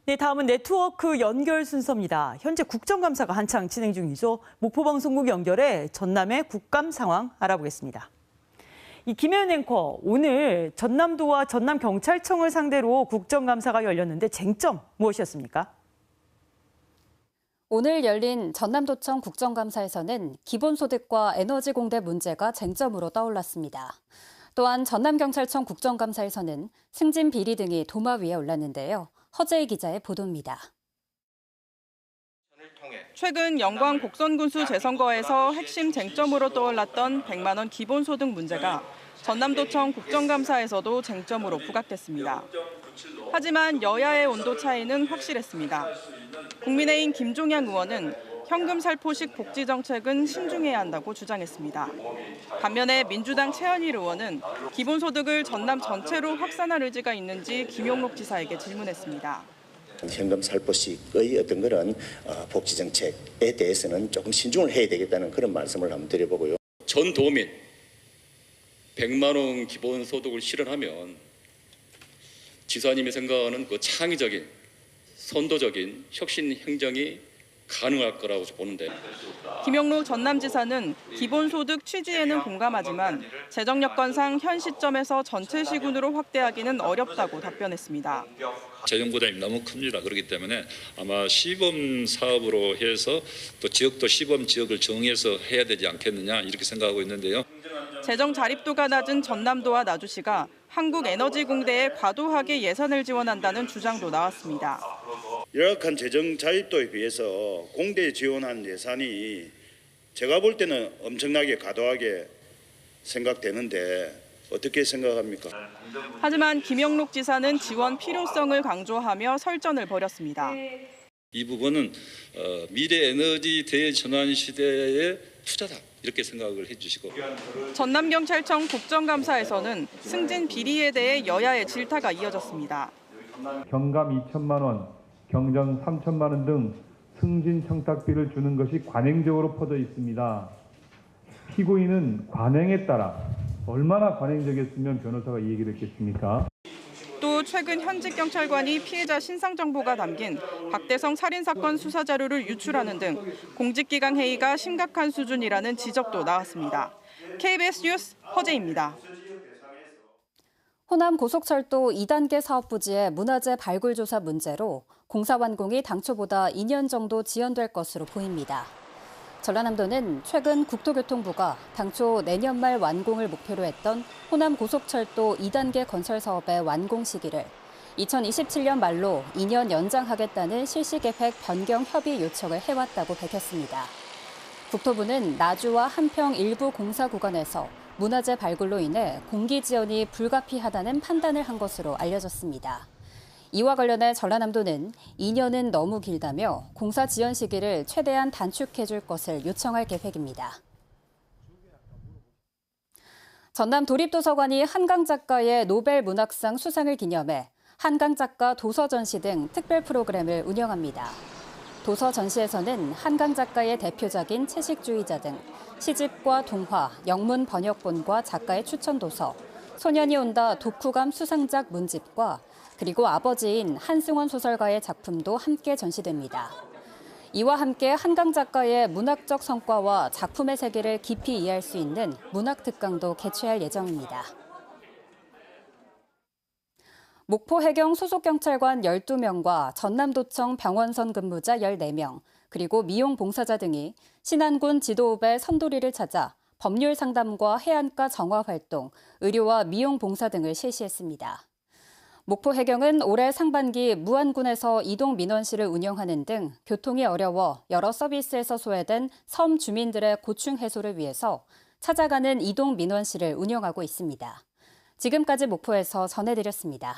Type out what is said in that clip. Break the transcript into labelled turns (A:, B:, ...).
A: 네, 다음은 네트워크 연결 순서입니다. 현재 국정감사가 한창 진행 중이죠. 목포방송국 연결해 전남의 국감 상황 알아보겠습니다. 김혜연 앵커, 오늘 전남도와 전남경찰청을 상대로 국정감사가 열렸는데 쟁점 무엇이었습니까?
B: 오늘 열린 전남도청 국정감사에서는 기본소득과 에너지 공대 문제가 쟁점으로 떠올랐습니다. 또한 전남경찰청 국정감사에서는 승진 비리 등이 도마 위에 올랐는데요. 허재희 기자의 보도입니다.
C: 최근 영광 곡선군수 재선거에서 핵심 쟁점으로 떠올랐던 100만 원 기본소득 문제가 전남도청 국정감사에서도 쟁점으로 부각됐습니다. 하지만 여야의 온도 차이는 확실했습니다. 국민의힘 김종양 의원은 현금 살포식 복지 정책은 신중해야 한다고 주장했습니다. 반면에 민주당 최현일 의원은 기본소득을 전남 전체로 확산할 의지가 있는지 김용록 지사에게 질문했습니다.
D: 현금 살포식의 어떤 그런 복지 정책에 대해서는 조금 신중을 해야 되겠다는 그런 말씀을 한번 드려보고요.
E: 전 도민 100만 원 기본소득을 실현하면 지사님이 생각하는 그 창의적인 선도적인 혁신 행정이 가능할 거라고 보는데.
C: 김용록 전남지사는 기본소득 취지에는 공감하지만 재정 여건상 현 시점에서 전체 시군으로 확대하기는 어렵다고 답변했습니다.
F: 재정 부담이 너무 큽니다. 그렇기 때문에 아마 시범 사업으로 해서 또 지역도 시범 지역을 정해서 해야 되지 않겠느냐 이렇게 생각하고 있는데요.
C: 재정 자립도가 낮은 전남도와 나주시가 한국에너지공대에 과도하게 예산을 지원한다는 주장도 나왔습니다.
G: 열악한 재정 자립도에 비해서 공대에 지원한 예산이 제가 볼 때는 엄청나게 과도하게 생각되는데 어떻게 생각합니까?
C: 하지만 김영록 지사는 지원 필요성을 강조하며 설전을 벌였습니다.
F: 이 부분은 미래 에너지 대전환 시대의 투자다 이렇게 생각을 해주시고.
C: 전남경찰청 국정감사에서는 승진 비리에 대해 여야의 질타가 이어졌습니다.
H: 경감 2천만 원, 경정 3천만 원 등 승진 청탁비를 주는 것이 관행적으로 퍼져 있습니다. 피고인은 관행에 따라 얼마나 관행적이었으면 변호사가 이 얘기를 했겠습니까?
C: 또 최근 현직 경찰관이 피해자 신상 정보가 담긴 박대성 살인사건 수사 자료를 유출하는 등 공직기강 해이가 심각한 수준이라는 지적도 나왔습니다. KBS 뉴스 허재입니다.
B: 호남 고속철도 2단계 사업 부지의 문화재 발굴 조사 문제로 공사 완공이 당초보다 2년 정도 지연될 것으로 보입니다. 전라남도는 최근 국토교통부가 당초 내년 말 완공을 목표로 했던 호남 고속철도 2단계 건설 사업의 완공 시기를 2027년 말로 2년 연장하겠다는 실시계획 변경 협의 요청을 해왔다고 밝혔습니다. 국토부는 나주와 한평 일부 공사 구간에서 문화재 발굴로 인해 공기 지연이 불가피하다는 판단을 한 것으로 알려졌습니다. 이와 관련해 전라남도는 2년은 너무 길다며 공사 지연 시기를 최대한 단축해 줄 것을 요청할 계획입니다. 전남 도립도서관이 한강 작가의 노벨 문학상 수상을 기념해 한강 작가 도서 전시 등 특별 프로그램을 운영합니다. 도서 전시에서는 한강 작가의 대표작인 채식주의자 등 시집과 동화, 영문 번역본과 작가의 추천 도서, 소년이 온다 독후감 수상작 문집과 그리고 아버지인 한승원 소설가의 작품도 함께 전시됩니다. 이와 함께 한강 작가의 문학적 성과와 작품의 세계를 깊이 이해할 수 있는 문학 특강도 개최할 예정입니다. 목포 해경 소속 경찰관 12명과 전남도청 병원선 근무자 14명, 그리고 미용 봉사자 등이 신안군 지도읍의 선도리를 찾아 법률 상담과 해안가 정화 활동, 의료와 미용 봉사 등을 실시했습니다. 목포 해경은 올해 상반기 무안군에서 이동 민원실을 운영하는 등 교통이 어려워 여러 서비스에서 소외된 섬 주민들의 고충 해소를 위해서 찾아가는 이동 민원실을 운영하고 있습니다. 지금까지 목포에서 전해드렸습니다.